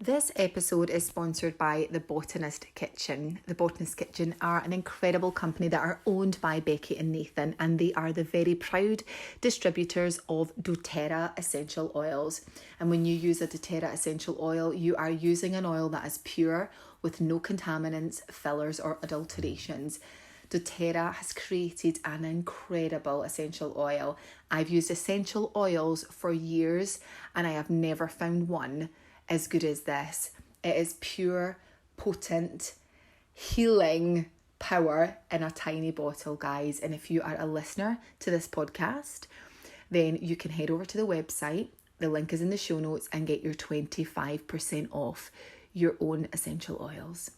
This episode is sponsored by The Botanist Kitchen. The Botanist Kitchen are an incredible company that are owned by Becky and Nathan, and they are the very proud distributors of doTerra Essential Oils. And when you use a doTerra Essential Oil, you are using an oil that is pure with no contaminants, fillers or adulterations. doTerra has created an incredible essential oil. I've used essential oils for years and I have never found one as good as this. It is pure, potent, healing power in a tiny bottle, guys. And if you are a listener to this podcast, then you can head over to the website. The link is in the show notes and get your 25% off your own essential oils.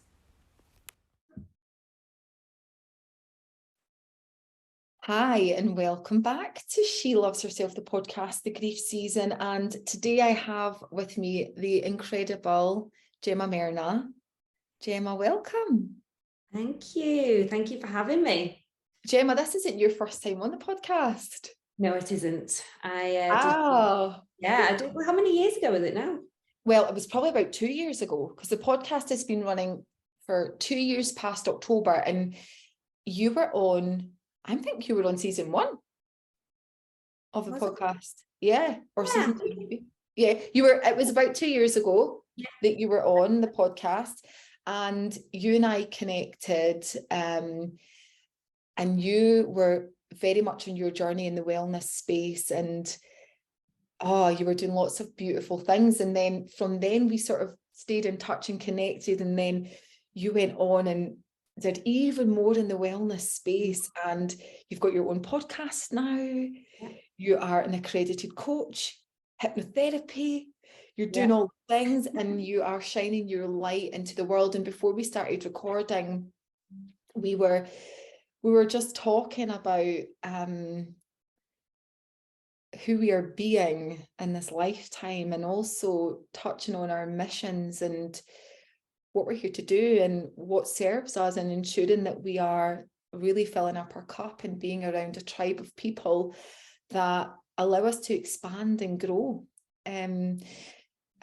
Hi, and welcome back to She Loves Herself, the podcast, the grief season. And today I have with me the incredible Gemma Merna. Gemma, welcome. Thank you. Thank you for having me. Gemma, this isn't your first time on the podcast. No, it isn't. How many years ago is it now? Well, it was probably about 2 years ago because the podcast has been running for 2 years past October, and you were on, I think you were on season 1 of the podcast. Yeah, or season 2 maybe. Yeah, you were. It was about 2 years ago that you were on the podcast, and you and I connected, and you were very much on your journey in the wellness space, and you were doing lots of beautiful things. And then from then we sort of stayed in touch and connected, and then you went on and did even more in the wellness space, and you've got your own podcast now. You are an accredited coach, hypnotherapy, you're doing all the things, and you are shining your light into the world. And before we started recording, we were just talking about who we are being in this lifetime, and also touching on our missions and what we're here to do and what serves us, and ensuring that we are really filling up our cup and being around a tribe of people that allow us to expand and grow. And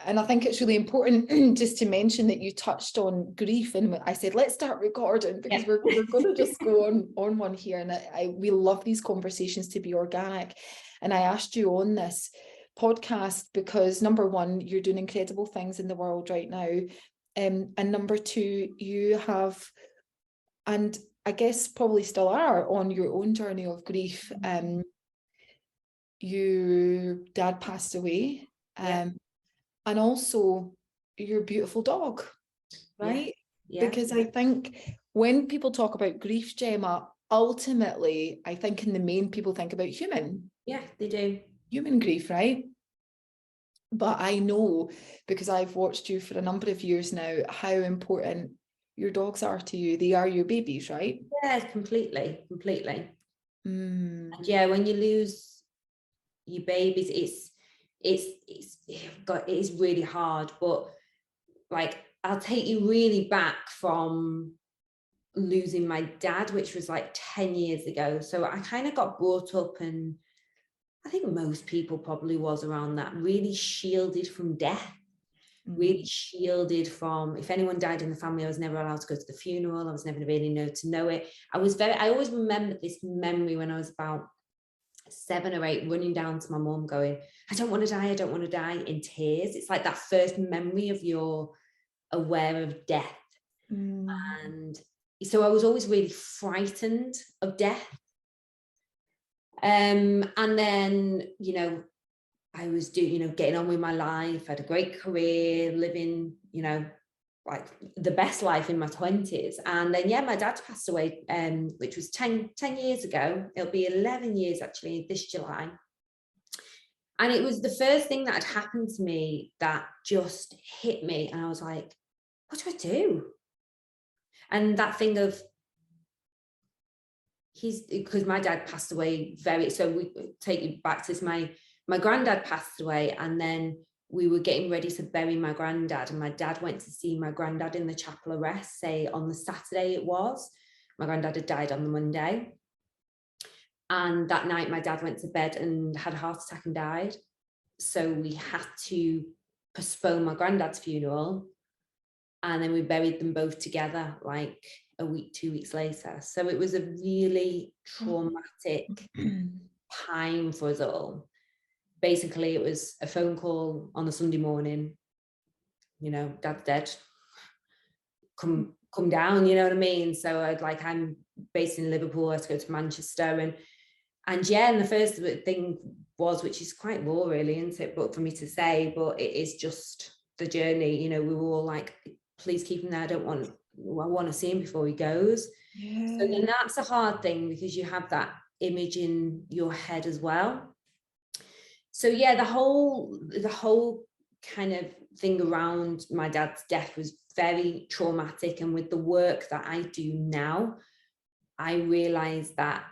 I think it's really important just to mention that you touched on grief, and I said, let's start recording because we're going to just go on one here. And we love these conversations to be organic. And I asked you on this podcast because, number one, you're doing incredible things in the world right now. And number two, you have, and I guess probably still are, on your own journey of grief. Your dad passed away, and also your beautiful dog, right? Because I think when people talk about grief, Gemma, ultimately, I think in the main people think about human. Yeah, they do. Human grief, right? But I know, because I've watched you for a number of years now, how important your dogs are to you. They are your babies, right? Yeah, completely. And when you lose your babies, it is really hard. But like, I'll take you really back from losing my dad, which was like 10 years ago. So I kind of got brought up, and I think most people probably was around that, really shielded from death, really shielded from, if anyone died in the family, I was never allowed to go to the funeral. I was never really know it. I always remember this memory when I was about 7 or 8, running down to my mum going, I don't want to die, in tears. It's like that first memory of you're aware of death. And so I was always really frightened of death. And then, I was getting on with my life, I had a great career, living, like the best life in my 20s. And then, my dad passed away, which was 10 years ago. It'll be 11 years actually this July. And it was the first thing that had happened to me that just hit me. And I was like, what do I do? And that thing of, because my dad passed away so we take you back to this, my granddad passed away, and then we were getting ready to bury my granddad, and my dad went to see my granddad in the chapel of rest, say on the Saturday it was. My granddad had died on the Monday, and that night my dad went to bed and had a heart attack and died. So we had to postpone my granddad's funeral, and then we buried them both together like a week, 2 weeks later. So it was a really traumatic time for us all. Basically, it was a phone call on a Sunday morning, you know, dad's dead, come down, you know what I mean? So I'm based in Liverpool, I had to go to Manchester, and yeah, and the first thing was, which is quite raw really, isn't it, but for me to say, but it is just the journey, you know, we were all like, please keep him there, I want to see him before he goes. So then that's a hard thing, because you have that image in your head as well. So yeah, the whole kind of thing around my dad's death was very traumatic, and with the work that I do now, I realized that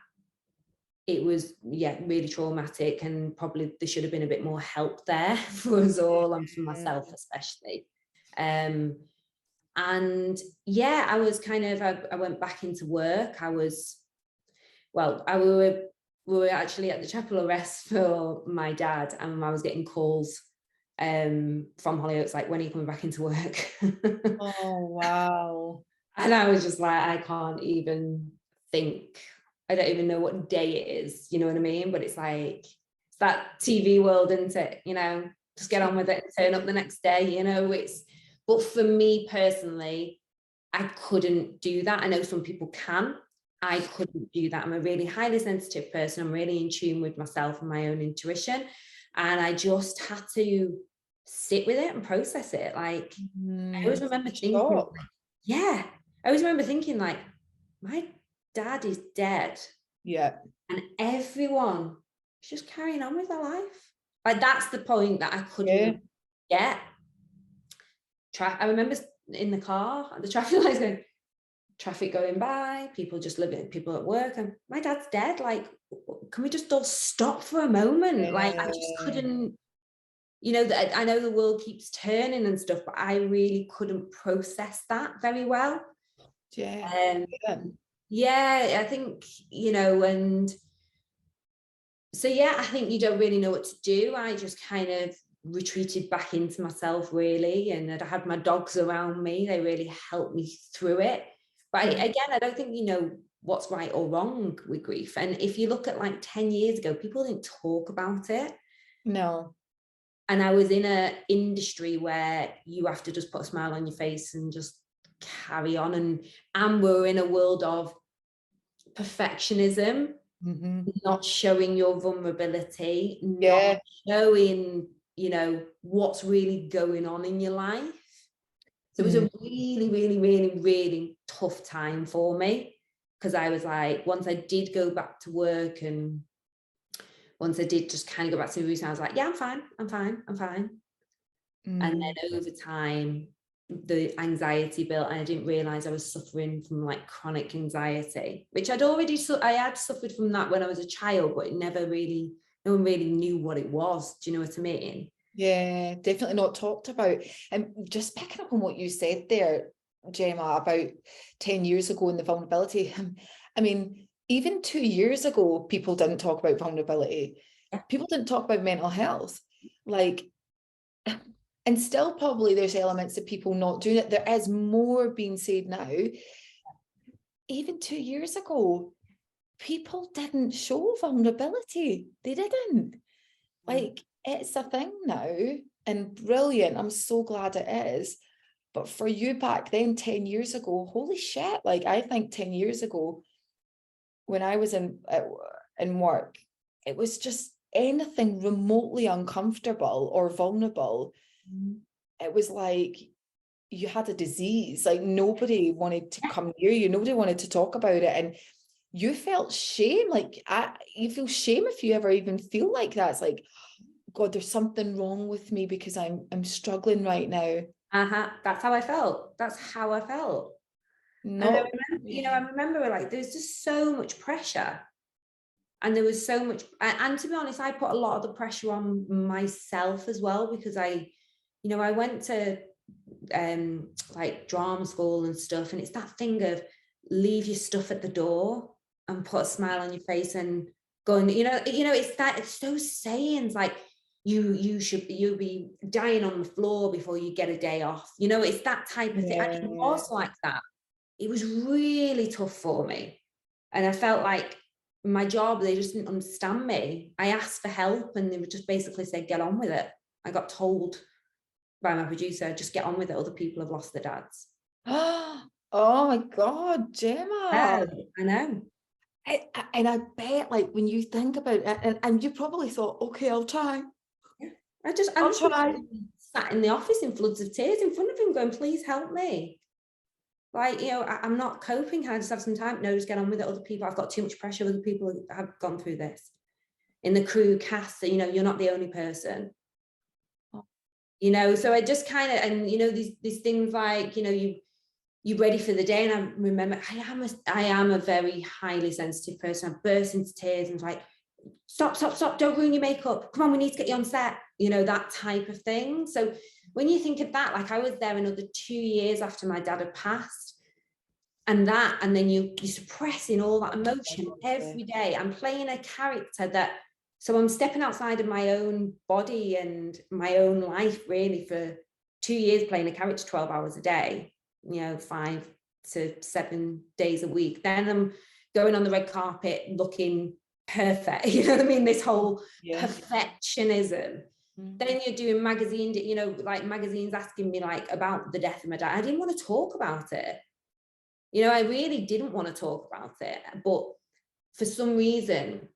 it was really traumatic, and probably there should have been a bit more help there for us all, and for myself especially. And yeah, I was I went back into work. We were actually at the chapel arrest for my dad, and I was getting calls from Hollyoaks, like, when are you coming back into work? Oh, wow. And I was just like, I can't even think. I don't even know what day it is, you know what I mean? But it's like, it's that TV world, isn't it? You know, just get on with it and turn up the next day, you know. But for me personally, I couldn't do that. I know some people can. I couldn't do that. I'm a really highly sensitive person. I'm really in tune with myself and my own intuition. And I just had to sit with it and process it. Like, I always remember thinking, I always remember thinking, like, my dad is dead. Yeah. And everyone is just carrying on with their life. Like, that's the point that I couldn't get. I remember in the car, the traffic lights going, traffic going by, people just living, people at work, and my dad's dead. Like, can we just all stop for a moment? Like, I just couldn't, you know, I know the world keeps turning and stuff, but I really couldn't process that very well. Yeah. Yeah, I think, you know, and so yeah, I think you don't really know what to do. I just kind of retreated back into myself, really, and I had my dogs around me. They really helped me through it. But again, I don't think you know what's right or wrong with grief. And if you look at like 10 years ago, people didn't talk about it. No. And I was in an industry where you have to just put a smile on your face and just carry on. And we're in a world of perfectionism, not showing your vulnerability, not showing, you know, what's really going on in your life. So it was a really, really, really, really tough time for me, because I was like, once I did go back to work, and once I did just kind of go back to the routine, I was like, yeah, I'm fine. And then over time, the anxiety built, and I didn't realize I was suffering from like chronic anxiety, which I had suffered from that when I was a child, but no one really knew what it was. Do you know what I mean? Yeah, definitely not talked about. And just picking up on what you said there, Gemma, about 10 years ago and the vulnerability. I mean, even 2 years ago, people didn't talk about vulnerability. People didn't talk about mental health. Like, and still probably there's elements of people not doing it. There is more being said now. Even 2 years ago, people didn't show vulnerability. They didn't. Like, it's a thing now, and brilliant. I'm so glad it is. But for you back then, 10 years ago, holy shit. Like, I think 10 years ago, when I was in work, it was just anything remotely uncomfortable or vulnerable. It was like you had a disease. Like, nobody wanted to come near you. Nobody wanted to talk about it. And you felt shame. Like, you feel shame if you ever even feel like that. It's like, God, there's something wrong with me because I'm struggling right now. That's how I felt. No. And I remember like there's just so much pressure, and there was so much, and to be honest, I put a lot of the pressure on myself as well, because I went to like drama school and stuff, and it's that thing of leave your stuff at the door and put a smile on your face and go, and it's those sayings like, you'll be dying on the floor before you get a day off. You know, it's that type of thing. And it was like that. It was really tough for me. And I felt like my job, they just didn't understand me. I asked for help and they would just basically say, get on with it. I got told by my producer, just get on with it. Other people have lost their dads. Oh my God, Gemma. I know. And I bet, like, when you think about it, and you probably thought, okay, I'll try. Yeah. I'll try. Sat in the office in floods of tears in front of him going, please help me. Like, you know, I'm not coping. Can I just have some time? No, just get on with it. Other people, I've got too much pressure. Other people have gone through this. In the crew cast, you know, you're not the only person. You know, so I just kind of, and you know, these things like, you know, you're ready for the day. And I remember I am a very highly sensitive person. I burst into tears and was like, stop, don't ruin your makeup. Come on, we need to get you on set. You know, that type of thing. So when you think of that, like I was there another 2 years after my dad had passed. And then you're suppressing all that emotion every day. I'm playing a character so I'm stepping outside of my own body and my own life really for 2 years, playing a character 12 hours a day, you know, 5 to 7 days a week. Then I'm going on the red carpet looking perfect. You know what I mean? This whole perfectionism. Then you're doing magazine, you know, like magazines asking me like about the death of my dad. I didn't want to talk about it. You know, I really didn't want to talk about it. But for some reason,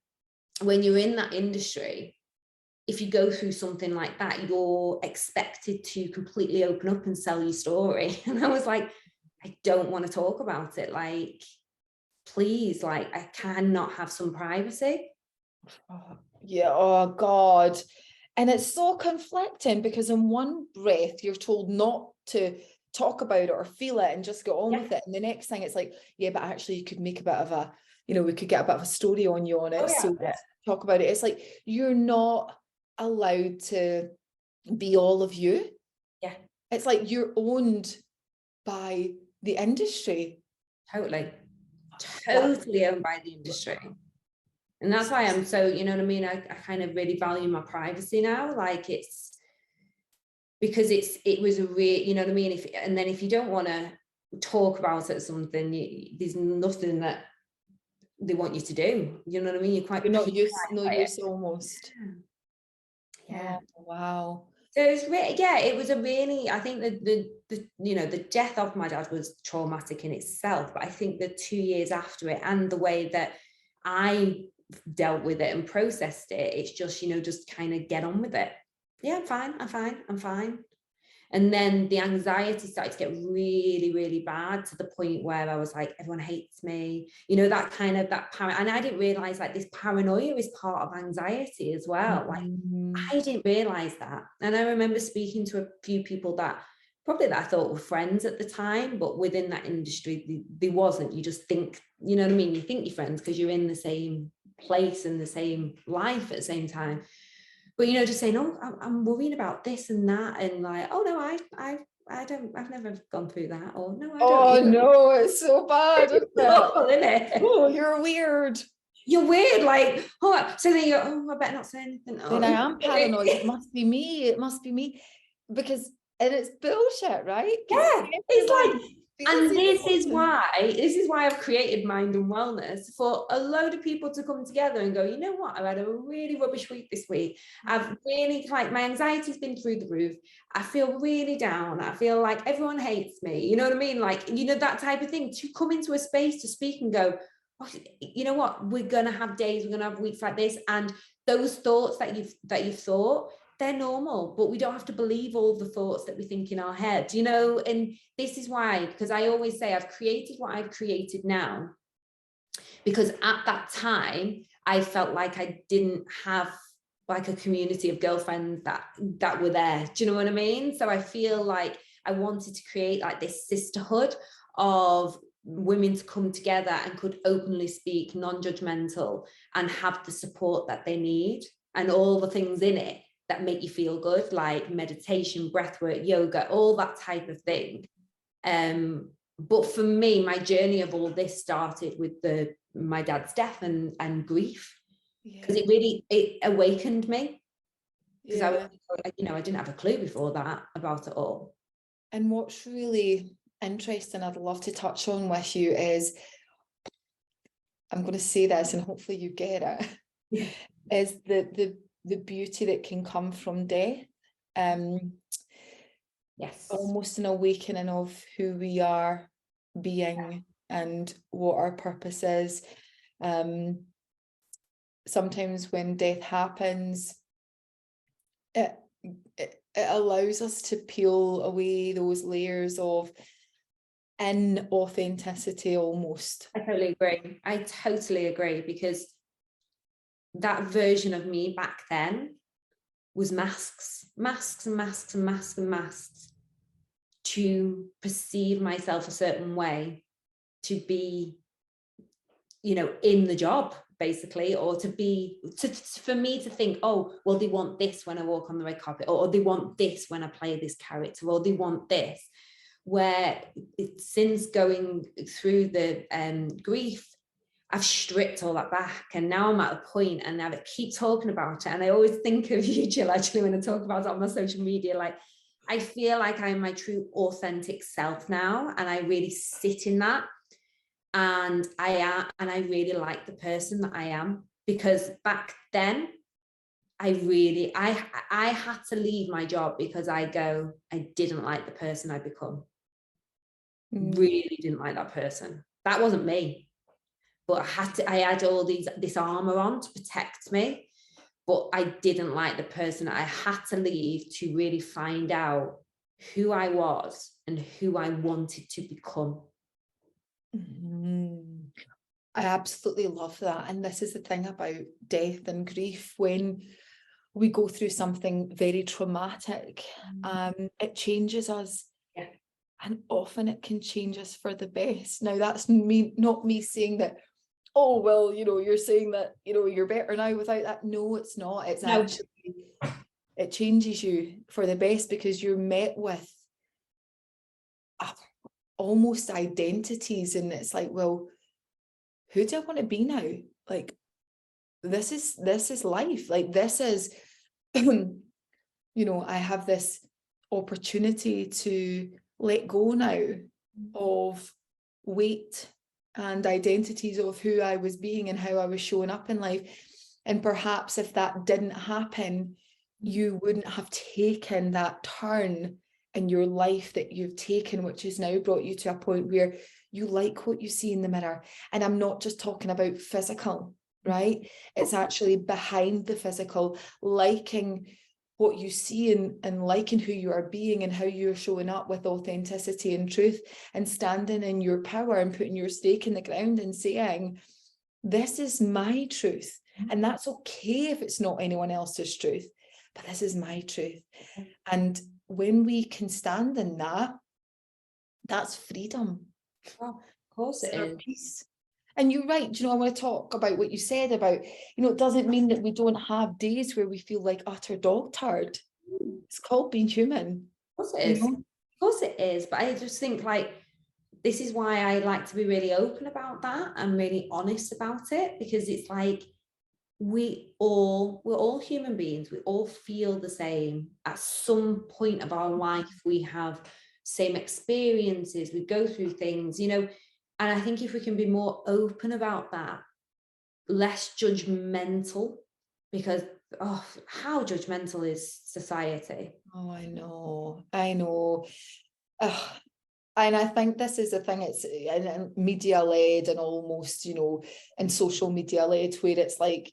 when you're in that industry, if you go through something like that, you're expected to completely open up and sell your story. And I was like, I don't want to talk about it. Like, please, like, I cannot have some privacy. Yeah, oh God. And it's so conflicting because in one breath, you're told not to talk about it or feel it and just get on with it. And the next thing it's like, yeah, but actually you could make a bit of a, you know, we could get a bit of a story on you on it. So let's talk about it. It's like, you're not allowed to be all of you. Yeah. It's like you're owned by the industry. Totally owned by the industry. And that's why I'm so, you know what I mean? I kind of really value my privacy now. Like it's, because it was a real, you know what I mean? If you don't want to talk about it or something, there's nothing that they want you to do. You know what I mean? You're not used, no use almost. Yeah. Oh, wow. So it's really, it was a really, I think that the you know, the death of my dad was traumatic in itself, but I think the 2 years after it and the way that I dealt with it and processed it, it's just, you know, just kind of get on with it. Yeah, I'm fine. And then the anxiety started to get really, really bad to the point where I was like, everyone hates me, you know, that kind of and I didn't realize like this paranoia is part of anxiety as well. Like I didn't realize that. And I remember speaking to a few people that I thought were friends at the time, but within that industry, they wasn't. You just think, you know what I mean? You think you're friends because you're in the same place and the same life at the same time. But, you know, just saying, oh, I'm worrying about this and that. And like, oh, no, I've never gone through that. Or no, I don't. Oh, no, it's so bad. Isn't it? Oh, you're weird. You're weird. Like, oh, so then you're, oh, I better not say anything. Then I am paranoid. It must be me. It must be me. Because, and it's bullshit, right? Yeah, it's like, and this is why I've created Mind and Wellness, for a load of people to come together and go, you know what, I've had a really rubbish week this week. I've really, like, my anxiety's been through the roof. I feel really down. I feel like everyone hates me. You know what I mean? Like, you know, that type of thing, to come into a space to speak and go, oh, you know what, we're going to have days, we're going to have weeks like this. And those thoughts that you've thought, they're normal, but we don't have to believe all the thoughts that we think in our head, you know. And this is why, because I always say I've created what I've created now, because at that time I felt like I didn't have like a community of girlfriends that were there. Do you know what I mean? So I feel like I wanted to create like this sisterhood of women to come together and could openly speak, non-judgmental, and have the support that they need and all the things in it that make you feel good, like meditation, breathwork, yoga, all that type of thing. But for me, my journey of all this started with my dad's death and grief, because it awakened me. because I didn't have a clue before that about it all. And what's really interesting, I'd love to touch on with you is, I'm going to say this and hopefully you get it, is the beauty that can come from death. Yes. Almost an awakening of who we are being and what our purpose is. Sometimes when death happens, it allows us to peel away those layers of inauthenticity almost. I totally agree, because that version of me back then was masks to perceive myself a certain way, to be, in the job basically, or for me to think, oh, well, they want this when I walk on the red carpet, or they want this when I play this character, or they want this. Where since going through the grief, I've stripped all that back, and now I'm at a point, and I keep talking about it, and I always think of you, Jill, actually, when I talk about it on my social media. Like, I feel like I'm my true authentic self now, and I really sit in that, and I really like the person that I am, because back then I had to leave my job because I didn't like the person I'd become. Really didn't like that person. That wasn't me, but I had all this armor on to protect me, but I didn't like the person. I had to leave to really find out who I was and who I wanted to become. I absolutely love that. And this is the thing about death and grief. When we go through something very traumatic, it changes us. Yeah. And often it can change us for the best. Now, that's not me saying that, oh, well, you're saying that, you're better now without that. No, it's not. It's actually, it changes you for the best, because you're met with almost identities. And it's like, well, who do I want to be now? Like, this is life. Like, this is, I have this opportunity to let go now of weight and identities of who I was being and how I was showing up in life. And perhaps if that didn't happen, you wouldn't have taken that turn in your life that you've taken, which has now brought you to a point where you like what you see in the mirror. And I'm not just talking about physical, right? It's actually behind the physical, liking what you see and liking who you are being and how you're showing up with authenticity and truth, and standing in your power and putting your stake in the ground and saying, this is my truth. And that's okay if it's not anyone else's truth, but this is my truth. And when we can stand in that, that's freedom. Oh, of course it is. Peace. And you're right, I want to talk about what you said about, it doesn't mean that we don't have days where we feel like utter dog turd. It's called being human. Of course it is. Of course it is. But I just think, like, this is why I like to be really open about that and really honest about it, because it's like, we're all human beings. We all feel the same. At some point of our life, we have same experiences, we go through things, and I think if we can be more open about that, less judgmental, because how judgmental is society? Oh, I know. And I think this is the thing, it's media led and almost, and social media led, where it's like,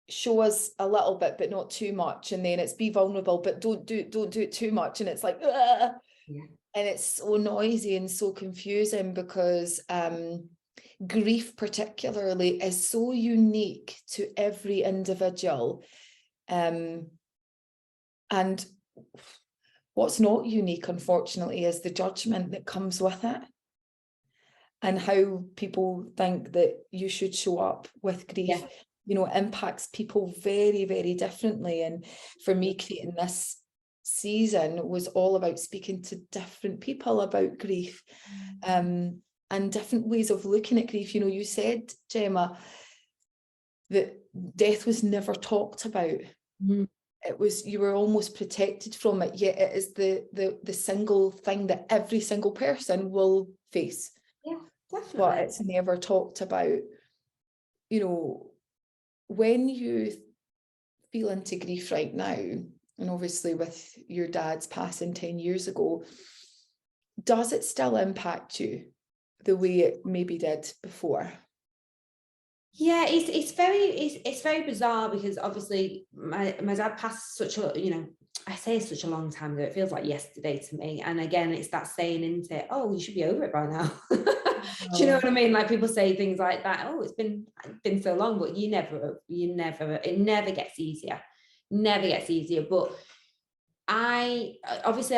show us a little bit but not too much, and then it's be vulnerable but don't do it too much, and it's like, yeah. And it's so noisy and so confusing, because grief particularly is so unique to every individual, and what's not unique, unfortunately, is the judgment that comes with it, and how people think that you should show up with grief. Impacts people very, very differently. And for me, creating this season was all about speaking to different people about grief, and different ways of looking at grief. You said, Gemma, that death was never talked about. you were almost protected from it, yet it is the single thing that every single person will face. Yeah, definitely. But it's never talked about. You know, when you feel into grief right now, and obviously with your dad's passing 10 years ago, does it still impact you the way it maybe did before? Yeah, it's very bizarre, because obviously my dad passed such a, you know, I say such a long time ago, it feels like yesterday to me. And again, it's that saying, isn't it? Oh, you should be over it by now. Do you know what I mean? Like, people say things like that. Oh, it's been so long, but it never gets easier. Never gets easier. But I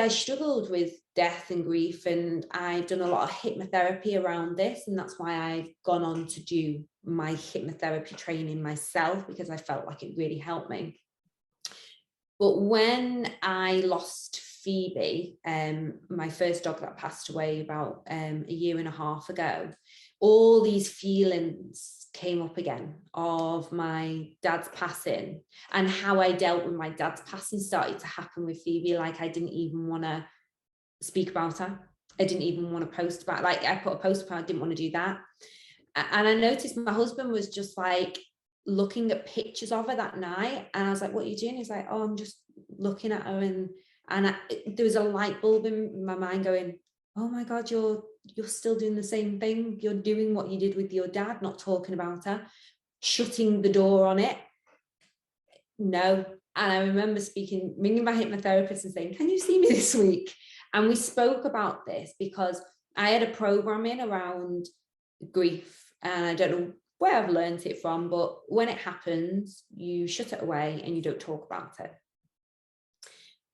struggled with death and grief, and I've done a lot of hypnotherapy around this, and that's why I've gone on to do my hypnotherapy training myself, because I felt like it really helped me. But when I lost Phoebe, my first dog that passed away about a year and a half ago, all these feelings came up again of my dad's passing, and how I dealt with my dad's passing started to happen with Phoebe. Like, I didn't even want to speak about her. I didn't even want to post about, like, I put a post about, I didn't want to do that. And I noticed my husband was just like looking at pictures of her that night, and I was like, what are you doing? He's like, oh, I'm just looking at her. And there was a light bulb in my mind going, oh my God, you're still doing the same thing. You're doing what you did with your dad, not talking about her, shutting the door on it. No. And I remember ringing my hypnotherapist and saying, can you see me this week? And we spoke about this, because I had a programming around grief, and I don't know where I've learned it from, but when it happens, you shut it away and you don't talk about it.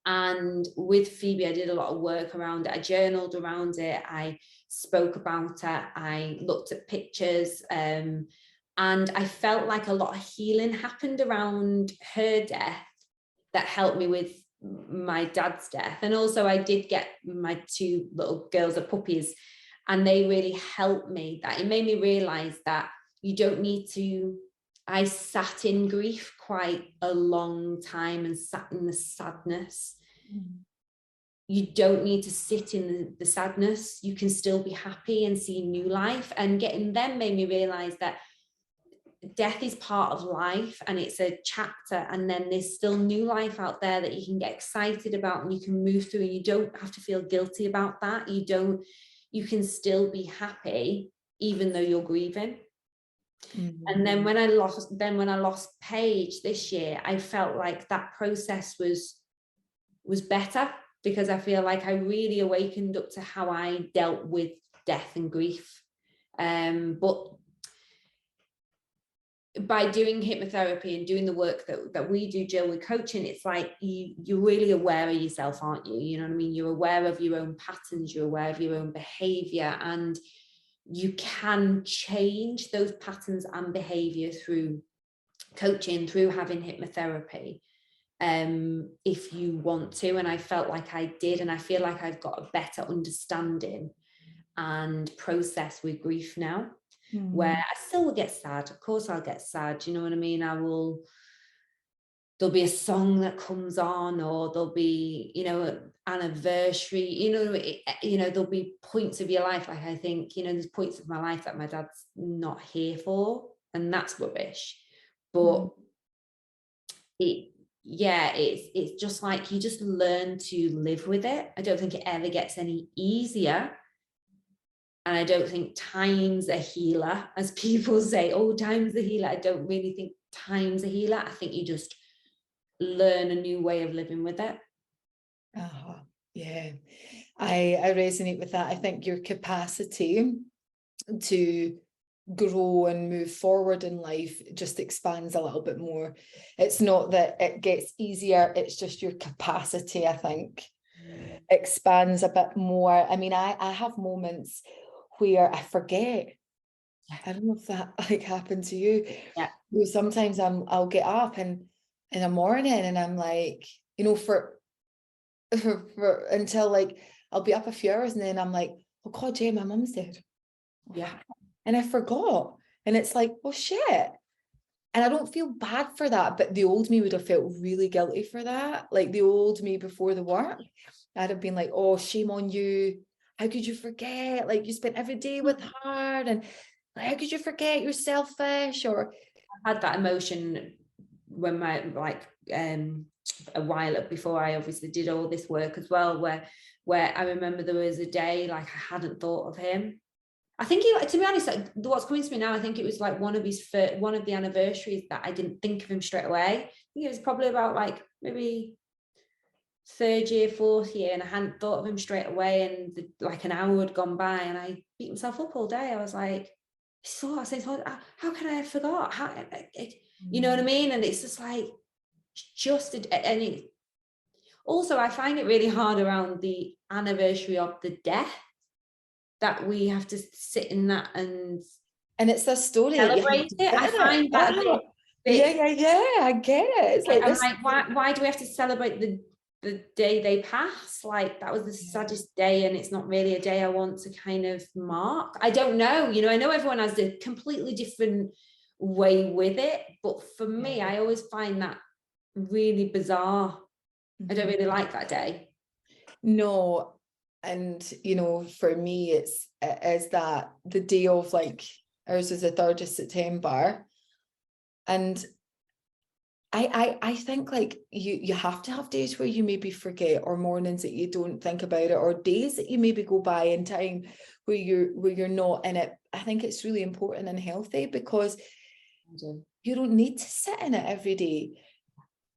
And with Phoebe, I did a lot of work around it. I journaled around it. I spoke about it. I looked at pictures. And I felt like a lot of healing happened around her death that helped me with my dad's death. And also I did get my two little girls, are puppies, and they really helped me. That it made me realize that you don't need to. I sat in grief quite a long time and sat in the sadness. You don't need to sit in the sadness. You can still be happy and see new life. And getting them made me realize that death is part of life, and it's a chapter, and then there's still new life out there that you can get excited about and you can move through, and you don't have to feel guilty about that. You can still be happy even though you're grieving. And then when I lost Paige this year, I felt like that process was better, because I feel like I really awakened up to how I dealt with death and grief. But by doing hypnotherapy and doing the work that we do, Jill, with coaching, it's like you're really aware of yourself, aren't you? You know what I mean? You're aware of your own patterns, you're aware of your own behavior, and you can change those patterns and behavior through coaching, through having hypnotherapy, if you want to. And I felt like I did, and I feel like I've got a better understanding and process with grief now. Where I still will get sad. Of course I'll get sad. You know what I mean? There'll be a song that comes on, or there'll be, an anniversary, there'll be points of your life. Like, I think, there's points of my life that my dad's not here for, and that's rubbish. But it's just like, you just learn to live with it. I don't think it ever gets any easier. And I don't think time's a healer, as people say, oh, time's a healer. I don't really think time's a healer. I think you just learn a new way of living with it. Yeah, I resonate with that. I think your capacity to grow and move forward in life just expands a little bit more. It's not that it gets easier, it's just your capacity, I think, expands a bit more. I mean, I have moments where I forget. I don't know if that happened to you. Yeah. Sometimes I'll get up and in the morning and I'm like, for until I'll be up a few hours and then I'm like, oh God, Jay, my mum's dead. Yeah. And I forgot. And it's like, oh shit. And I don't feel bad for that, but the old me would have felt really guilty for that. Like the old me before the work, I'd have been like, oh, shame on you. How could you forget? Like you spent every day with her, and like, how could you forget? You're selfish. Or I had that emotion when my a while before I obviously did all this work as well, where I remember there was a day like I hadn't thought of him. I think he, to be honest, like, what's coming to me now, I think it was like one of the anniversaries that I didn't think of him straight away. I think it was probably about like maybe third year, fourth year, and I hadn't thought of him straight away, and like an hour had gone by and I beat myself up all day. I was like, how can I have forgot? You know what I mean? And it's just like, also I find it really hard around the anniversary of the death, that we have to sit in that and it's a story. Celebrate it. I find that a bit, yeah, I get it. It's like, I'm like, why do we have to celebrate the day they pass? Like that was the saddest day, and it's not really a day I want to kind of mark. I don't know, I know everyone has a completely different way with it, but for me, I always find that really bizarre. I don't really like that day. No. And for me, it is that the day of, like, ours is the 3rd of September, and I think like you have to have days where you maybe forget, or mornings that you don't think about it, or days that you maybe go by in time where you're not in it. I think it's really important and healthy, because you don't need to sit in it every day.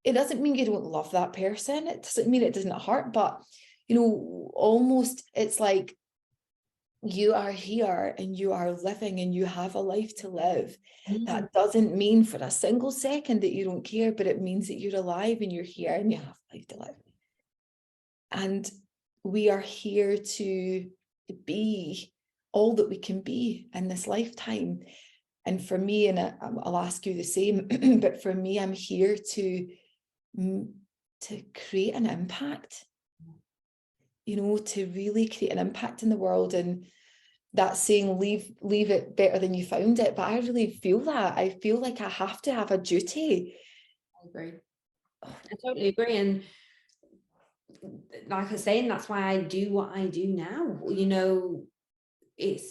It doesn't mean you don't love that person. It doesn't mean it doesn't hurt, but almost it's like you are here and you are living and you have a life to live. That doesn't mean for a single second that you don't care, but it means that you're alive and you're here and you have a life to live. And we are here to be all that we can be in this lifetime. And for me, and I'll ask you the same, but for me, I'm here to create an impact, to really create an impact in the world. And that saying, leave it better than you found it. But I really feel that. I feel like I have to have a duty. I agree. I totally agree. And like I was saying, that's why I do what I do now. It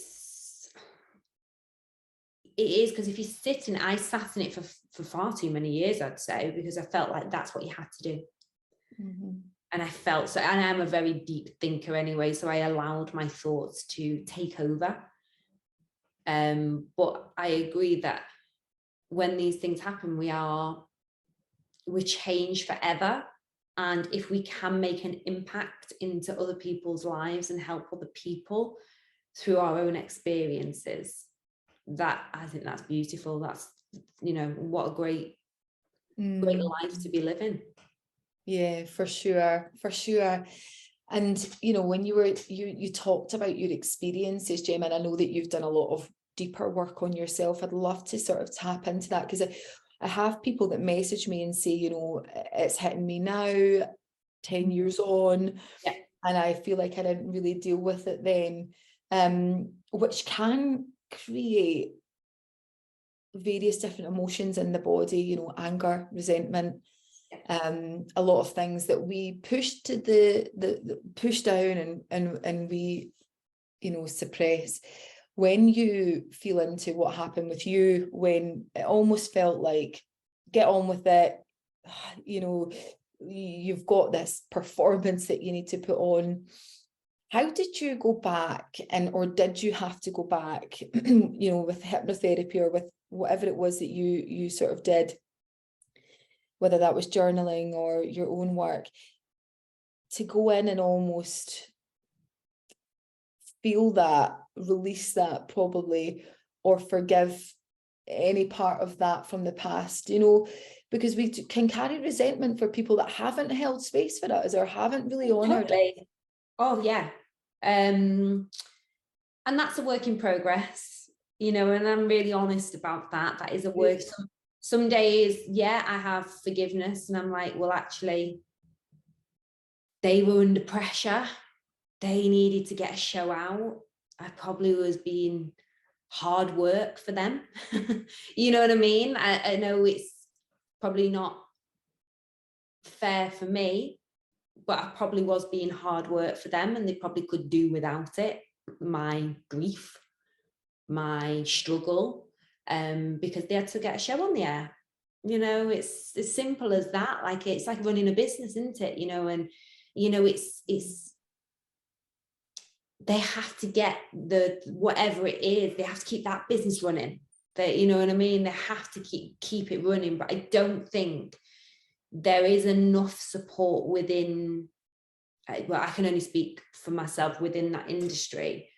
is because if you sit in, I sat in it for far too many years, I'd say, because I felt like that's what you had to do. And I felt so, and I'm a very deep thinker anyway, so I allowed my thoughts to take over. But I agree that when these things happen, we change forever. And if we can make an impact into other people's lives and help other people through our own experiences, I think that's beautiful. That's, what a great life to be living. Yeah, for sure. And when you talked about your experiences, Gemma, and I know that you've done a lot of deeper work on yourself. I'd love to sort of tap into that, because I have people that message me and say, it's hitting me now, 10 years on, and I feel like I didn't really deal with it then, which can create various different emotions in the body, anger, resentment, a lot of things that we push to the push down and we suppress. When you feel into what happened with you, when it almost felt like, get on with it, you've got this performance that you need to put on, how did you go back, or did you have to go back with hypnotherapy or with whatever it was that you sort of did, whether that was journaling or your own work, to go in and almost feel that, release that probably, or forgive any part of that from the past, because we can carry resentment for people that haven't held space for us or haven't really honored it. Oh yeah. And that's a work in progress, and I'm really honest about that. That is a work. Some days, I have forgiveness and I'm like, well, actually, they were under pressure. They needed to get a show out. I probably was being hard work for them. You know what I mean? I know it's probably not fair for me, but I probably was being hard work for them, and they probably could do without it, my grief, my struggle, because they had to get a show on the air. You know, it's as simple as that. Like, it's like running a business, isn't it? You know, and you know, it's they have to get the whatever it is, they have to keep that business running. They, you know what I mean? They have to keep it running. But I don't think there is enough support within, well, I can only speak for myself within that industry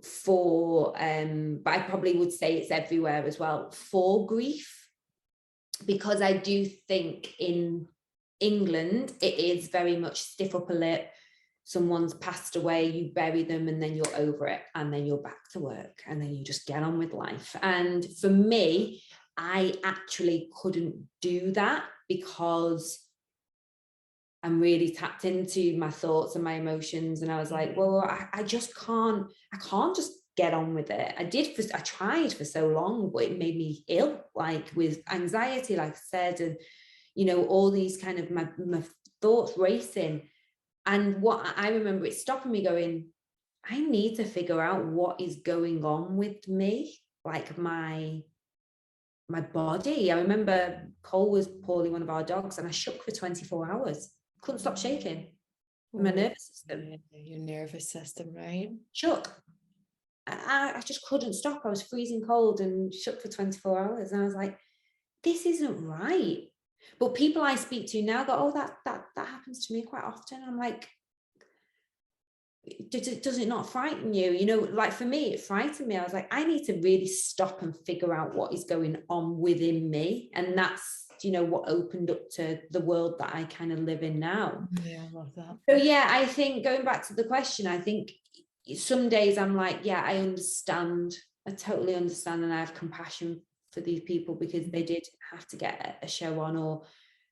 for, but I probably would say it's everywhere as well, for grief. Because I do think in England, it is very much stiff upper lip. Someone's passed away, you bury them, and then you're over it, and then you're back to work, and then you just get on with life. And for me, I actually couldn't do that, because I'm really tapped into my thoughts and my emotions. And I was like, well, I just can't, I can't just get on with it. I tried for so long, but it made me ill, like with anxiety, like I said, and, you know, all these kind of my thoughts racing. And what I remember, it stopping me going, I need to figure out what is going on with me, like my body. I remember Cole was poorly, one of our dogs, and I shook for 24 hours. Couldn't stop shaking. My nervous system. Your nervous system, right? Shook. I just couldn't stop. I was freezing cold and shook for 24 hours. And I was like, this isn't right. But people I speak to now go, oh, that happens to me quite often. I'm like, does it not frighten you? You know, like for me, it frightened me. I was like, I need to really stop and figure out what is going on within me. And that's, you know, what opened up to the world that I kind of live in now. Yeah, I love that. So yeah, I think going back to the question, I think some days I'm like, yeah, I understand. I totally understand. And I have compassion for these people, because they did have to get a show on, or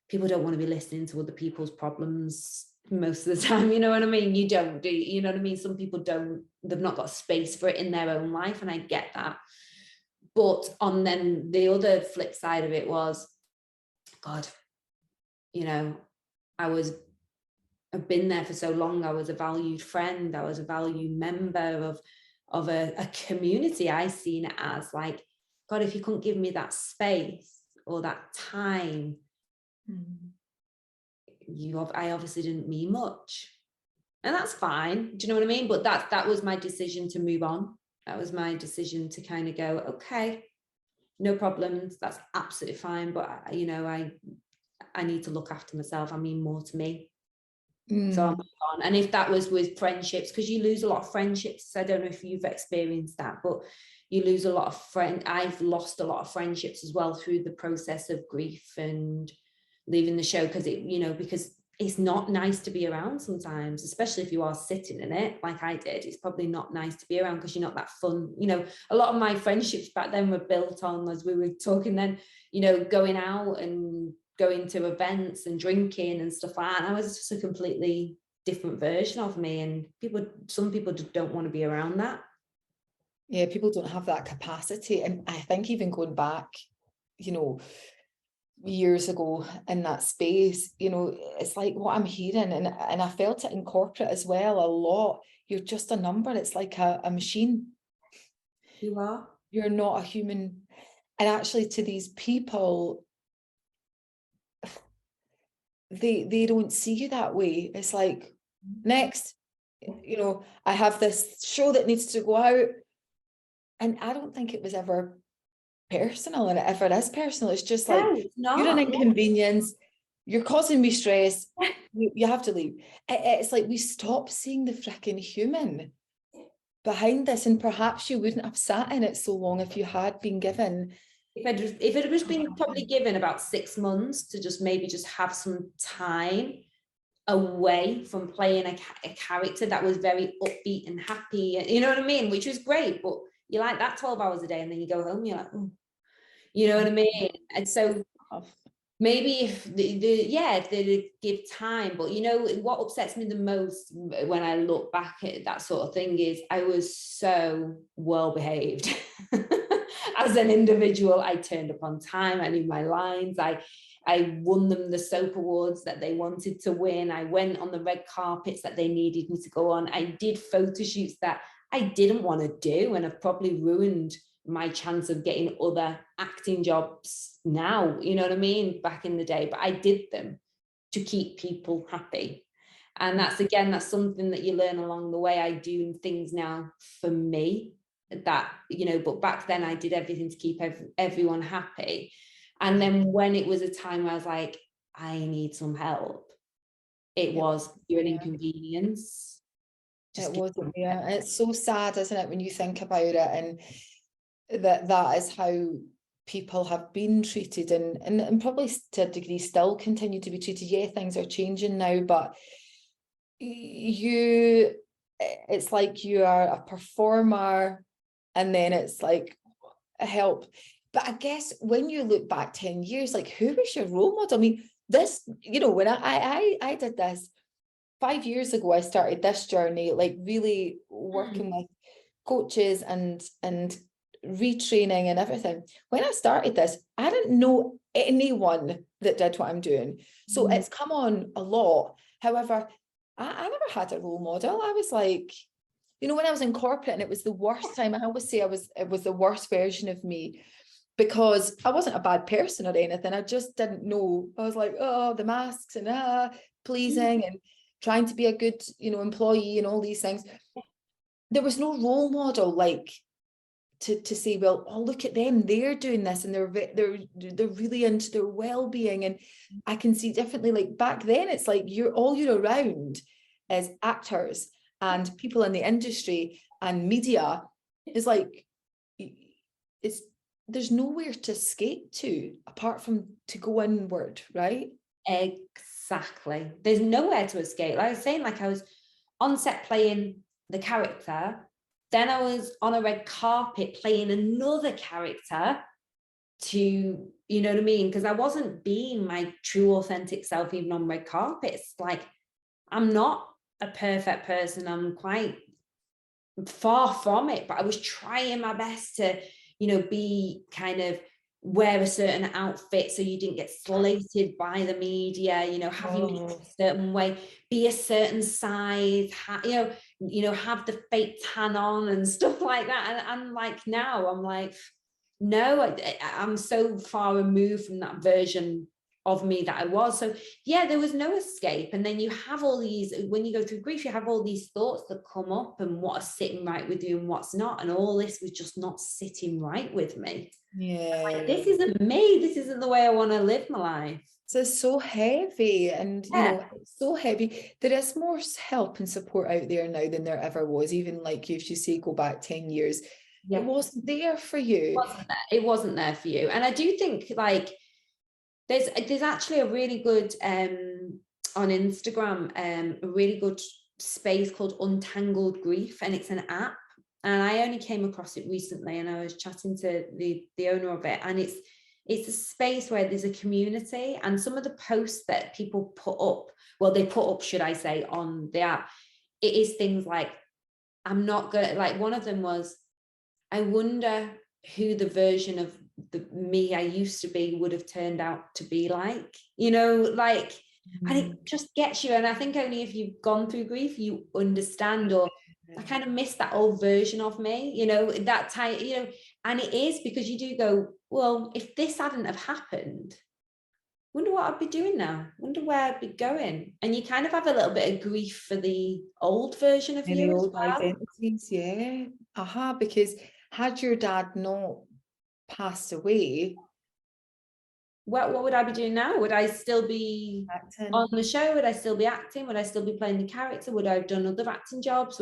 people don't want to be listening to other people's problems most of the time. You know what I mean? You don't, do you know what I mean? Some people don't, they've not got space for it in their own life, and I get that. But on then the other flip side of it was, God, you know, I've been there for so long. I was a valued friend. I was a valued member of a community. I seen it as like, God, if you couldn't give me that space or that time, I obviously didn't mean much. And that's fine. Do you know what I mean? But that was my decision to move on. That was my decision to kind of go, okay, no problems. That's absolutely fine. But, you know, I need to look after myself. I mean more to me. So I'm on. And if that was with friendships, because you lose a lot of friendships, I don't know if you've experienced that, but you lose a lot of I've lost a lot of friendships as well through the process of grief and leaving the show, because because it's not nice to be around sometimes, especially if you are sitting in it like I did. It's probably not nice to be around, because you're not that fun. You know, a lot of my friendships back then were built on, as we were talking then, you know, going out and going to events and drinking and stuff like that. And I was just a completely different version of me, and some people just don't want to be around that. Yeah, people don't have that capacity. And I think even going back, you know, years ago in that space, you know, it's like what I'm hearing, and I felt it in corporate as well a lot. You're just a number. It's like a machine. You are. You're not a human. And actually, to these people, they don't see you that way. It's like, next, you know, I have this show that needs to go out. And I don't think it was ever personal. And if it is personal, it's just like, you're an inconvenience. You're causing me stress. You have to leave. It's like we stop seeing the freaking human behind this. And perhaps you wouldn't have sat in it so long if you had been given. If it was been probably given about 6 months to just maybe just have some time away from playing a character that was very upbeat and happy, you know what I mean, which was great, but you like that 12 hours a day, and then you go home, you're like, oh. You know what I mean? And so maybe if if they give time. But you know what upsets me the most when I look back at that sort of thing is I was so well behaved as an individual. I turned up on time, I knew my lines, I won them the soap awards that they wanted to win, I went on the red carpets that they needed me to go on, I did photo shoots that I didn't want to do, and I've probably ruined my chance of getting other acting jobs now, you know what I mean, back in the day. But I did them to keep people happy. And that's something that you learn along the way. I do things now for me that, you know, but back then I did everything to keep everyone happy. And then when it was a time where I was like, I need some help, it was, you're an inconvenience. It wasn't, yeah. It's so sad, isn't it, when you think about it, and that is how people have been treated, and probably to a degree still continue to be treated. Yeah, things are changing now, but it's like you are a performer, and then it's like help. But I guess when you look back 10 years, like, who was your role model? I mean, this, you know, when I did this 5 years ago, I started this journey, like really working with coaches and retraining and everything. When I started this, I didn't know anyone that did what I'm doing. So it's come on a lot. However, I never had a role model. I was like, you know, when I was in corporate, and it was the worst time, I always say it was the worst version of me, because I wasn't a bad person or anything. I just didn't know. I was like, oh, the masks and pleasing and trying to be a good, you know, employee and all these things. There was no role model like to say, well, oh, look at them, they're doing this, and they're really into their well-being, and I can see differently. Like back then, it's like you're around as actors and people in the industry and media. Is like there's nowhere to escape to apart from to go inward, right? Exactly. There's nowhere to escape. Like I was saying, like I was on set playing the character, then I was on a red carpet playing another character to, you know what I mean? Because I wasn't being my true authentic self even on red carpets. Like, I'm not a perfect person. I'm quite far from it, but I was trying my best to, you know, be kind of wear a certain outfit so you didn't get slated by the media, you know, have you a certain way, be a certain size, you know, have the fake tan on and stuff like that. And like now I'm like, no, I'm so far removed from that version of me that I was. So yeah, there was no escape. And then you have all these, when you go through grief, you have all these thoughts that come up and what are sitting right with you and what's not. And all this was just not sitting right with me. Yeah. Like, this isn't me. This isn't the way I want to live my life. So it's so heavy, and you know, it's so heavy. There is more help and support out there now than there ever was. Even like if you say go back 10 years, it wasn't there for you. It wasn't there for you. And I do think like there's actually a really good on Instagram, a really good space called Untangled Grief, and it's an app. And I only came across it recently, and I was chatting to the owner of it, and it's a space where there's a community, and some of the posts that people put up, should I say, on the app, it is things like, I'm not gonna, like one of them was, I wonder who the version of the me I used to be would have turned out to be like, you know, like, and it just gets you. And I think only if you've gone through grief, you understand, or I kind of miss that old version of me, you know, that time, you know, and it is because you do go, well, if this hadn't have happened, wonder what I'd be doing now, wonder where I'd be going. And you kind of have a little bit of grief for the old version of you as well. Identities, yeah. Because had your dad not passed away, what would I be doing now? Would I still be acting on the show? Would I still be acting? Would I still be playing the character? Would I have done other acting jobs?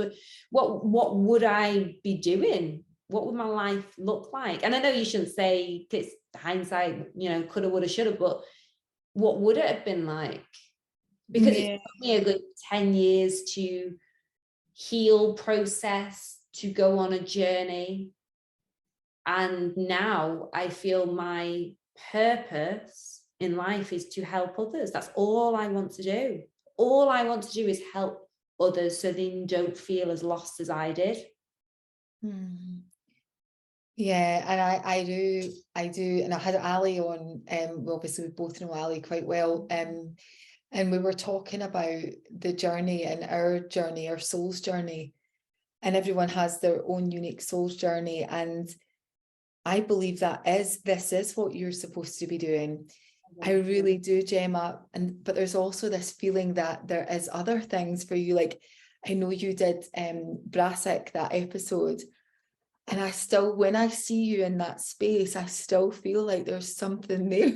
What would I be doing? What would my life look like? And I know you shouldn't say it's hindsight, you know, coulda, woulda, shoulda, but what would it have been like? Because it took me a good 10 years to heal, process, to go on a journey. And now I feel my purpose in life is to help others. That's all I want to do. All I want to do is help others so they don't feel as lost as I did. Yeah, and I do, and I had Ali on, obviously we both know Ali quite well, and we were talking about the journey and our journey, our soul's journey, and everyone has their own unique soul's journey, and I believe this is what you're supposed to be doing. I really do, Gemma, but there's also this feeling that there is other things for you, like I know you did Brassic, that episode. And I still, when I see you in that space, I still feel like there's something there.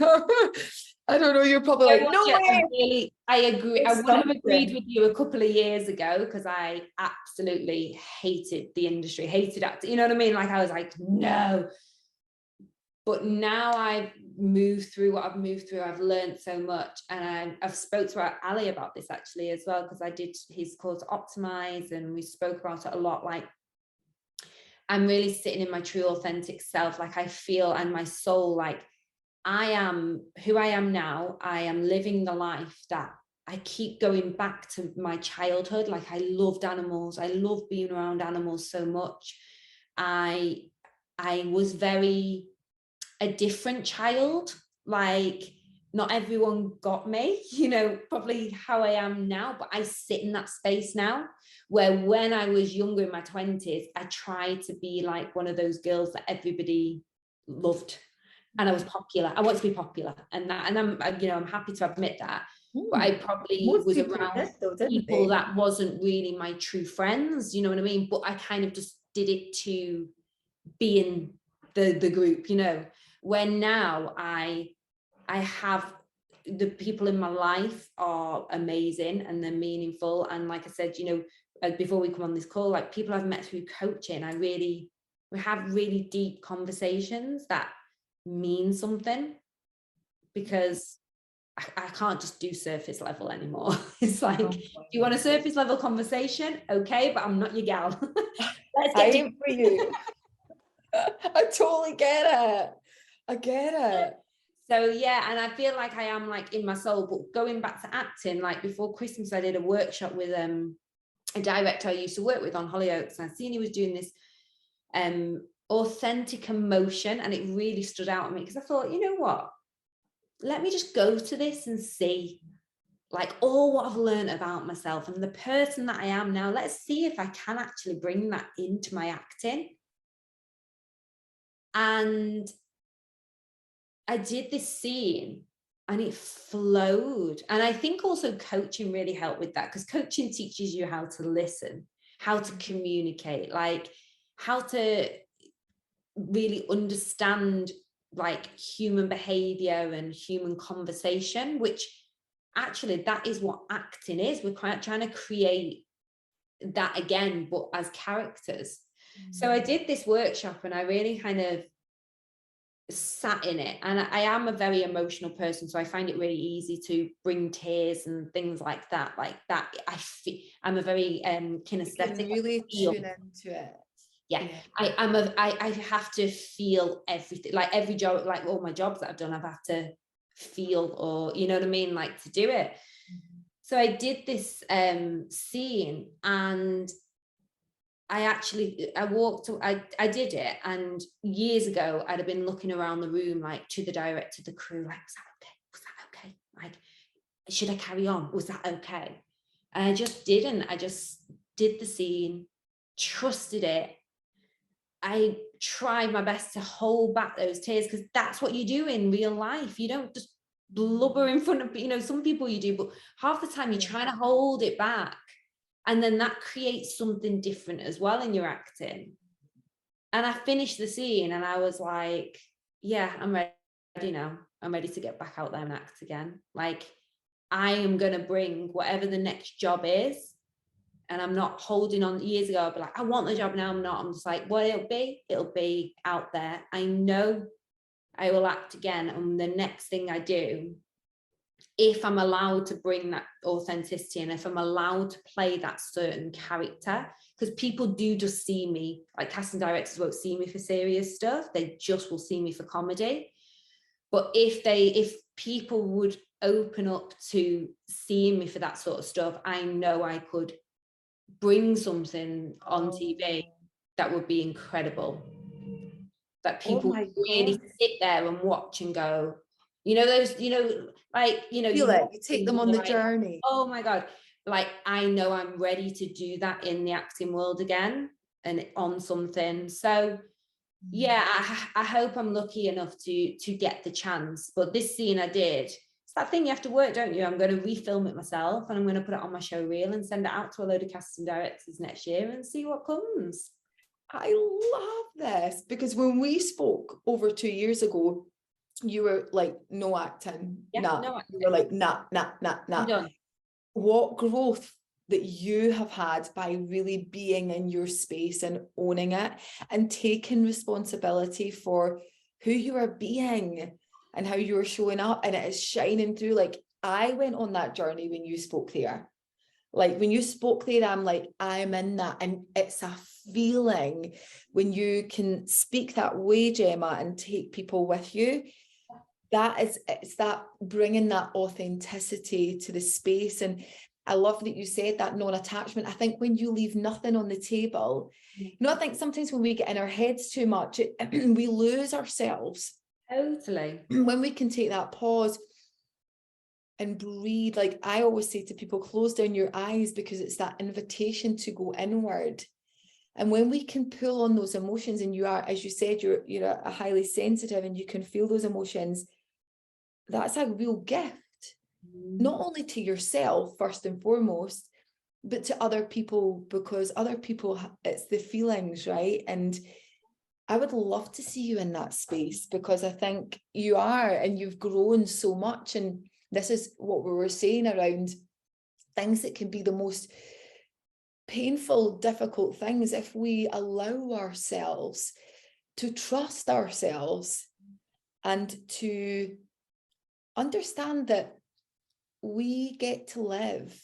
I don't know, you're probably like, no way. I agree. I would have agreed with you a couple of years ago because I absolutely hated the industry, hated acting. You know what I mean? Like I was like, no. But now I've moved through what I've moved through. I've learned so much. And I've spoke to Ali about this actually as well, because I did his course Optimize and we spoke about it a lot. Like, I'm really sitting in my true authentic self. Like I feel, and my soul, like I am who I am now. I am living the life that I keep going back to my childhood. Like I loved animals. I love being around animals so much. I was very a different child. Like not everyone got me, you know, probably how I am now, but I sit in that space now where when I was younger in my 20s, I tried to be like one of those girls that everybody loved. And I was popular. I want to be popular. And I'm, you know, I'm happy to admit that. But I probably was around people that wasn't really my true friends, you know what I mean? But I kind of just did it to be in the group, you know, when now I have the people in my life are amazing and they're meaningful. And like I said, you know, before we come on this call, like people I've met through coaching, we have really deep conversations that mean something, because I can't just do surface level anymore. It's like, you want a surface level conversation? Okay, but I'm not your gal. Let's get deep for you. I totally get it. I get it. So yeah, and I feel like I am like in my soul. But going back to acting, like before Christmas, I did a workshop with a director I used to work with on Hollyoaks, and I seen he was doing this authentic emotion, and it really stood out to me because I thought, you know what? Let me just go to this and see like all what I've learned about myself and the person that I am now. Let's see if I can actually bring that into my acting. And I did this scene and it flowed. And I think also coaching really helped with that, because coaching teaches you how to listen, how to communicate, like how to really understand like human behavior and human conversation, which actually that is what acting is. We're trying to create that again, but as characters. So I did this workshop and I really kind of sat in it, and I am a very emotional person, so I find it really easy to bring tears and things like that. I'm a very kinesthetic. You can really tune into it. Yeah. I have to feel everything, like every job, like all my jobs that I've done, I've had to feel, or you know what I mean, like to do it. So I did this scene, and I did it, and years ago I'd have been looking around the room, like to the director, the crew, like, was that okay? Like, should I carry on? Was that okay? And I just didn't. I just did the scene, trusted it. I tried my best to hold back those tears, because that's what you do in real life. You don't just blubber in front of, you know, some people you do, but half the time you're trying to hold it back. And then that creates something different as well in your acting. And I finished the scene and I was like, yeah, I'm ready now. I'm ready to get back out there and act again. Like, I am going to bring whatever the next job is. And I'm not holding on. Years ago, I'd be like, I want the job now. I'm not. I'm just like, what it'll be out there. I know I will act again. And the next thing I do, if I'm allowed to bring that authenticity, and if I'm allowed to play that certain character, because people do just see me, like casting directors won't see me for serious stuff. They just will see me for comedy. But if people would open up to seeing me for that sort of stuff, I know I could bring something on TV that would be incredible. That people would really sit there and watch and go, you know, those, you know, like, you know, Feel it. You take them on the journey. Oh my God. Like, I know I'm ready to do that in the acting world again and on something. So yeah, I hope I'm lucky enough to get the chance. But this scene I did, it's that thing you have to work, don't you? I'm going to refilm it myself, and I'm going to put it on my show reel and send it out to a load of casting directors next year and see what comes. I love this, because when we spoke over 2 years ago, you were like, no acting. Yeah, nah. no acting. You were like, nah. I'm done. What growth that you have had by really being in your space and owning it and taking responsibility for who you are being and how you are showing up, and it is shining through. Like, I went on that journey when you spoke there. Like, when you spoke there, I'm like, I'm in that. And it's a feeling when you can speak that way, Gemma, and take people with you. It's that bringing that authenticity to the space. And I love that you said that non-attachment. I think when you leave nothing on the table, you know, I think sometimes when we get in our heads too much, we lose ourselves. Totally. When we can take that pause and breathe, like I always say to people, close down your eyes, because it's that invitation to go inward. And when we can pull on those emotions, and you are, as you said, you're a highly sensitive, and you can feel those emotions, that's a real gift, not only to yourself first and foremost, but to other people, because other people, it's the feelings, right? And I would love to see you in that space, because I think you are, and you've grown so much. And this is what we were saying around things that can be the most painful, difficult things, if we allow ourselves to trust ourselves and to understand that we get to live.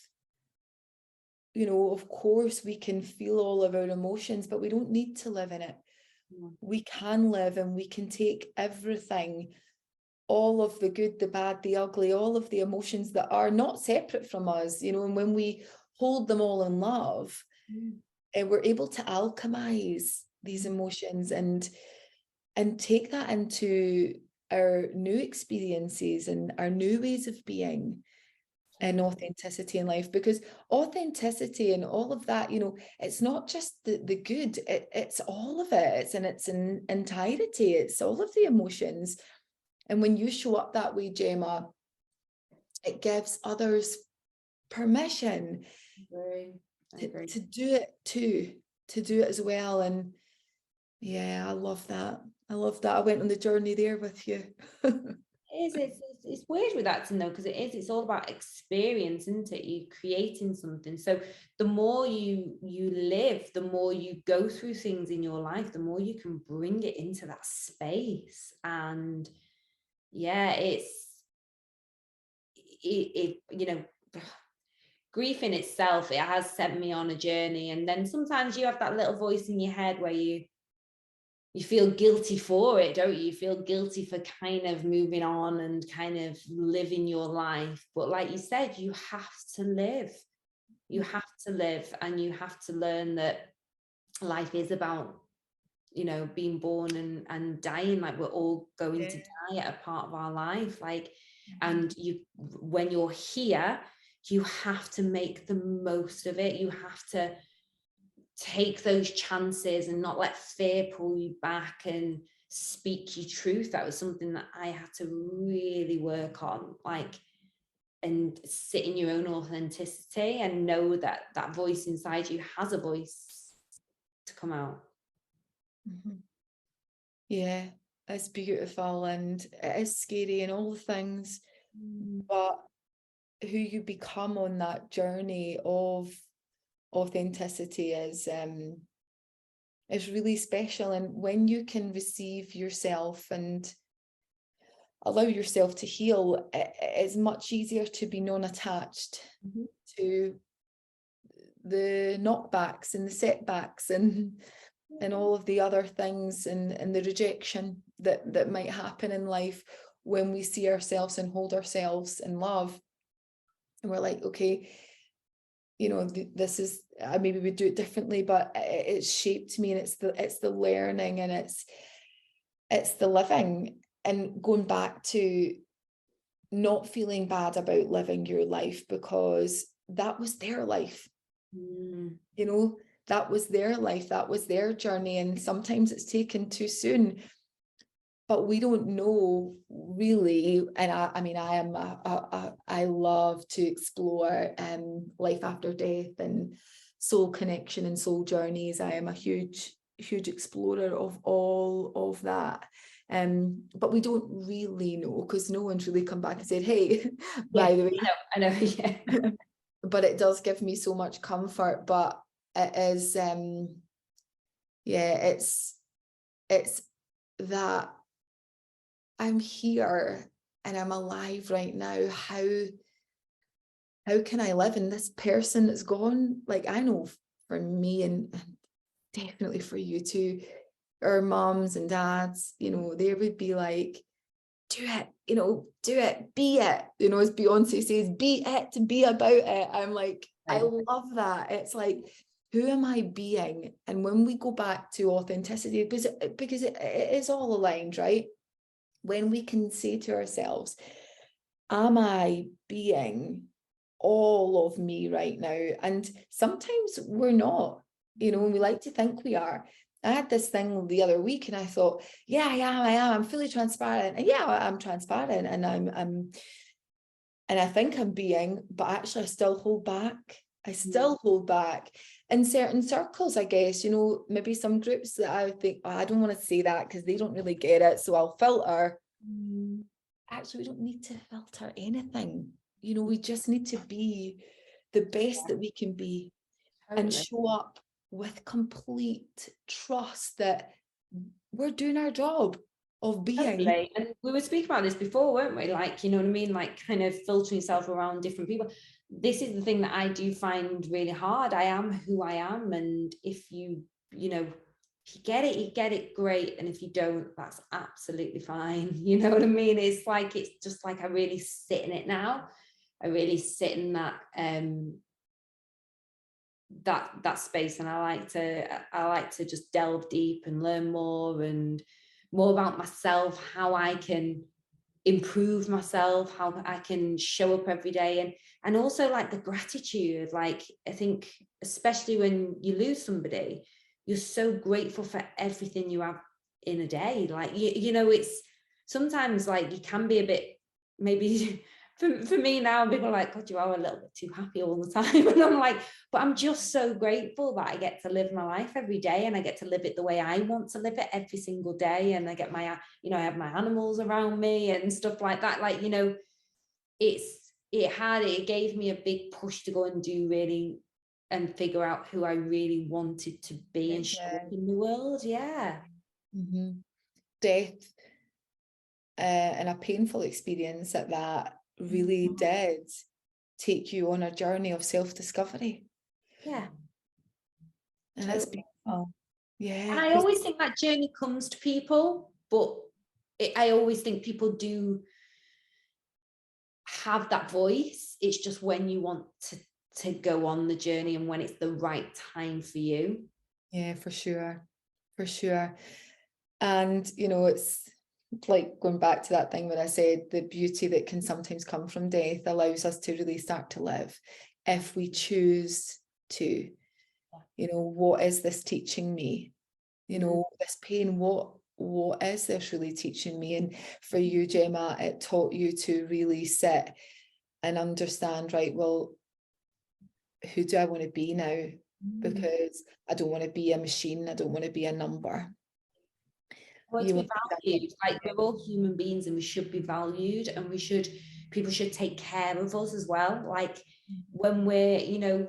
You know, of course, we can feel all of our emotions, but we don't need to live in it. We can live, and we can take everything, all of the good, the bad, the ugly, all of the emotions that are not separate from us, you know, and when we hold them all in love, we're able to alchemize these emotions and take that into our new experiences and our new ways of being and authenticity in life. Because authenticity and all of that, you know, it's not just the good, it's all of it. It's in its entirety. It's all of the emotions. And when you show up that way, Gemma, it gives others permission to do it too, to do it as well. And yeah, I love that. I love that. I went on the journey there with you. It's weird with acting though, because it's all about experience, isn't it? You're creating something. So the more you live, the more you go through things in your life, the more you can bring it into that space. And yeah, it you know, grief in itself, it has sent me on a journey. And then sometimes you have that little voice in your head where you feel guilty for it, don't you? You feel guilty for kind of moving on and kind of living your life. But like you said, you have to live. You have to live, and you have to learn that life is about, you know, being born and dying. Like, we're all going to die at a part of our life. Like, and when you're here, you have to make the most of it. You have to take those chances and not let fear pull you back, and speak your truth. That was something that I had to really work on, like, and sit in your own authenticity and know that that voice inside you has a voice to come out. Yeah, it's beautiful, and it is scary and all the things, but who you become on that journey of authenticity is really special. And when you can receive yourself and allow yourself to heal, it is much easier to be non-attached to the knockbacks and the setbacks and all of the other things, and the rejection that might happen in life. when we see ourselves and hold ourselves in love, and we're like, okay, you know, this is, maybe we do it differently, but it's shaped me, and it's the learning, and it's the living, and going back to not feeling bad about living your life, because that was their life. You know, that was their life, that was their journey, and sometimes it's taken too soon, but we don't know really. And I mean, I love to explore life after death and soul connection and soul journeys. I am a huge explorer of all of that. But we don't really know, because no one's really come back and said, hey, by the way. I know, yeah. But it does give me so much comfort. But it is, it's that I'm here and I'm alive right now. How can I live? And this person that's gone, like, I know for me, and definitely for you too, our moms and dads, you know, they would be like, do it, you know, do it, be it, you know, as Beyonce says, be it, to be about it. I'm like, I love that. It's like, who am I being? And when we go back to authenticity, because it is all aligned, right? When we can say to ourselves, am I being all of me right now? And sometimes we're not, you know, and we like to think we are. I had this thing the other week, and I thought, yeah, I am. I'm fully transparent. And yeah, I'm transparent, and and I think I'm being, but actually I still hold back. I still hold back in certain circles, I guess, you know, maybe some groups that I think, oh, I don't want to say that because they don't really get it, so I'll filter. Actually, we don't need to filter anything. You know, we just need to be the best that we can be, and show up with complete trust that we're doing our job of being. Totally. And we were speaking about this before, weren't we? Like, you know what I mean? Like, kind of filtering yourself around different people. This is the thing that I do find really hard. I am who I am. And if you know, if you get it, great. And if you don't, that's absolutely fine. You know what I mean? It's just like I really sit in it now. I really sit in that that space, and I like to just delve deep and learn more about myself, how I can improve myself, how I can show up every day, and also like the gratitude. Like, I think especially when you lose somebody, you're so grateful for everything you have in a day. Like, you know, it's sometimes like you can be a bit, maybe for me now, people are like, God, you are a little bit too happy all the time. And I'm like, but I'm just so grateful that I get to live my life every day, and I get to live it the way I want to live it every single day. And I get my, you know, I have my animals around me and stuff like that. Like, you know, it gave me a big push to go and do really, and figure out who I really wanted to be and show up in the world. Yeah. Death and a painful experience at that really did take you on a journey of self-discovery. Yeah. And that's beautiful. Yeah. And I always think that journey comes to people, but I always think people do have that voice. It's just when you want to go on the journey and when it's the right time for you. Yeah, for sure. For sure. And, you know, it's like going back to that thing when I said the beauty that can sometimes come from death allows us to really start to live if we choose to. You know, what is this teaching me? You know, this pain, what is this really teaching me? And for you, Gemma, it taught you to really sit and understand, right, well, who do I want to be now? Because I don't want to be a machine. I don't want to be a number. Well, to be valued. Like, we're all human beings, and we should be valued, and people should take care of us as well. Like, when we're, you know,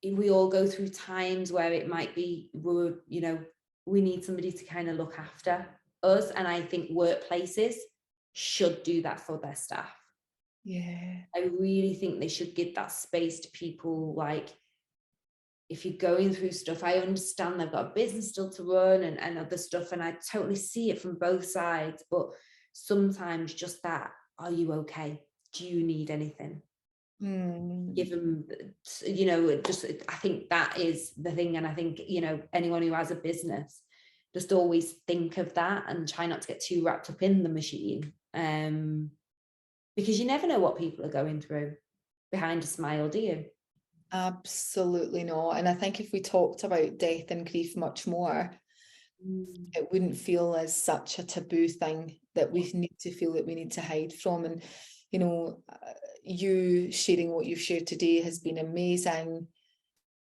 we all go through times where it might be, you know, we need somebody to kind of look after us. And I think workplaces should do that for their staff. Yeah. I really think they should give that space to people. Like, if you're going through stuff, I understand they've got a business still to run and other stuff, and I totally see it from both sides, but sometimes just that, are you okay? Do you need anything? Give them, you know, just, I think that is the thing. And I think, you know, anyone who has a business, just always think of that and try not to get too wrapped up in the machine, because you never know what people are going through behind a smile, do you? Absolutely not. And I think if we talked about death and grief much more, it wouldn't feel as such a taboo thing that we need to feel that we need to hide from. And, you know, you sharing what you've shared today has been amazing,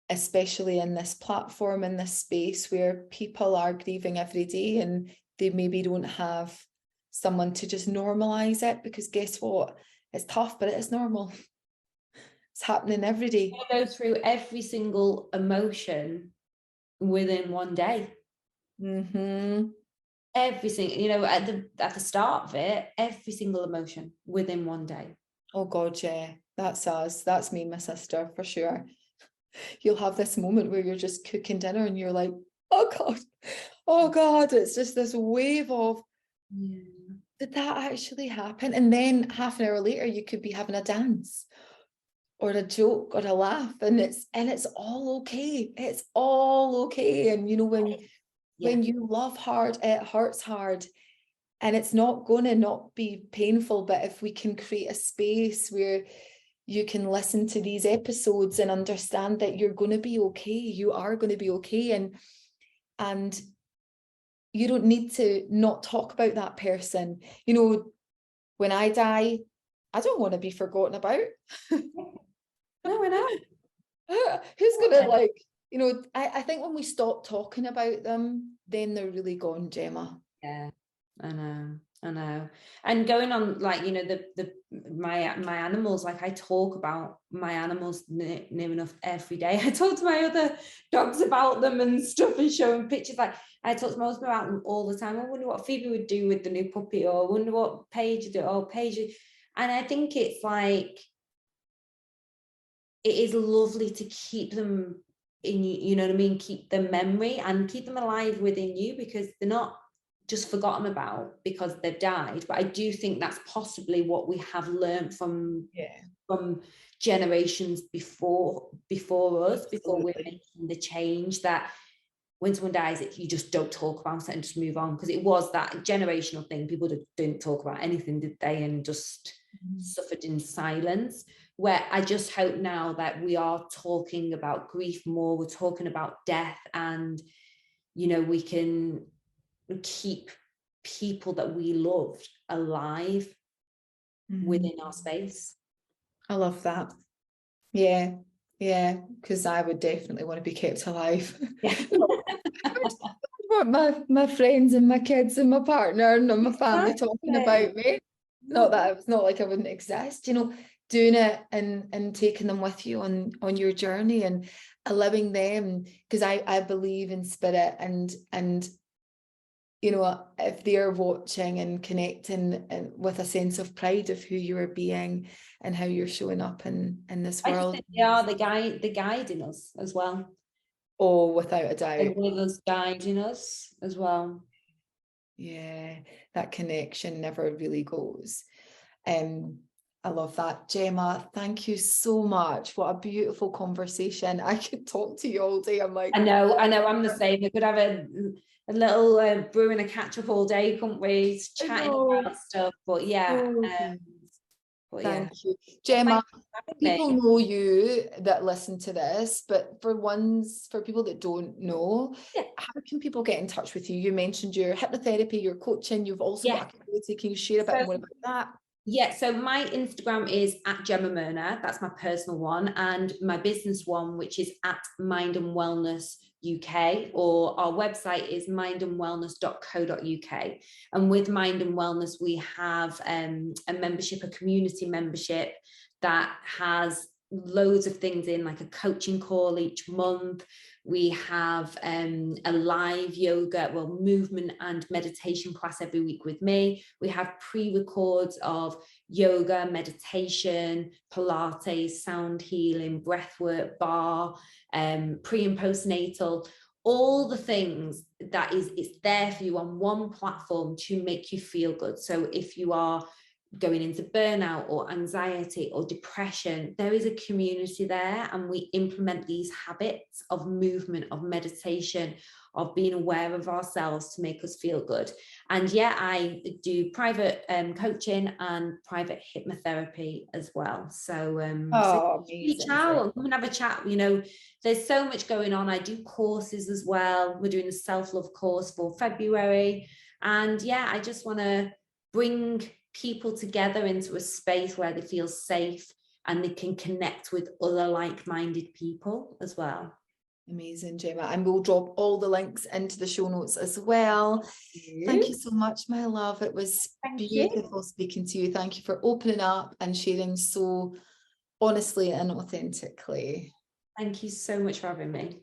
especially in this platform, in this space where people are grieving every day and they maybe don't have someone to just normalize it, because guess what? It's tough, but it is normal. It's happening every day. You go through every single emotion within one day. Every single, you know, at the start of it, every single emotion within one day. Oh God, yeah, that's us. That's me and my sister for sure. You'll have this moment where you're just cooking dinner and you're like, oh God, it's just this wave of, did that actually happen? And then half an hour later, you could be having a dance or a joke or a laugh, and it's all okay. It's all okay. And you know, when you love hard, it hurts hard. And it's not going to not be painful, but if we can create a space where you can listen to these episodes and understand that you're going to be okay, you are going to be okay, and you don't need to not talk about that person. You know, when I die, I don't want to be forgotten about. No, I know. Who's going to, like, you know, I think when we stop talking about them, then they're really gone, Gemma. Yeah, I know. And going on, like, you know, my animals, like I talk about my animals near enough every day. I talk to my other dogs about them and stuff and showing pictures. Like I talk to my husband about them all the time. I wonder what Phoebe would do with the new puppy, or I wonder what Paige would do, or Paige. And I think it's like, it is lovely to keep them in you know what I mean, keep the memory and keep them alive within you, because they're not just forgotten about because they've died. But I do think that's possibly what we have learned from generations before us, before we're making the change, that when someone dies, you just don't talk about it and just move on, because it was that generational thing. People didn't talk about anything, did they? And just suffered in silence. Where I just hope now that we are talking about grief more, we're talking about death, and you know, we can keep people that we loved alive within our space. I love that. Yeah, because I would definitely want to be kept alive. Yeah. I want my friends and my kids and my partner and my family talking about me. Not that it's not like I wouldn't exist, you know, doing it and taking them with you on your journey and allowing them, because I believe in spirit, and you know, if they're watching and connecting and with a sense of pride of who you are being and how you're showing up in this world. I think they are the guiding us as well. Oh, without a doubt. And with us guiding us as well. Yeah, that connection never really goes. I love that. Gemma, thank you so much. What a beautiful conversation. I could talk to you all day. I'm like, I know, I'm the same. We could have a little brew and a catch up all day, couldn't we? Chatting about stuff. But yeah. Thank you. Gemma, people know you that listen to this, but for people that don't know, how can people get in touch with you? You mentioned your hypnotherapy, your coaching, you've also got a community. Can you share a bit more about that? Yeah, so my Instagram is at Gemma Merna. That's my personal one. And my business one, which is at Mind and Wellness UK, or our website is mindandwellness.co.uk. And with Mind and Wellness, we have a membership, a community membership that has loads of things in, like a coaching call each month. We have a live yoga, movement and meditation class every week with me. We have pre-records of yoga, meditation, Pilates, sound healing, breathwork, bar, pre and postnatal, all the things that it's there for you on one platform to make you feel good. So if you are going into burnout or anxiety or depression, there is a community there, and we implement these habits of movement, of meditation, of being aware of ourselves to make us feel good. And yeah, I do private coaching and private hypnotherapy as well. So, so reach out and come and have a chat. You know, there's so much going on. I do courses as well. We're doing a self-love course for February. And yeah, I just want to bring people together into a space where they feel safe and they can connect with other like-minded people as well. Amazing, Gemma. And we'll drop all the links into the show notes as well. Thank you so much, my love. It was beautiful speaking to you. Thank you for opening up and sharing so honestly and authentically. Thank you so much for having me.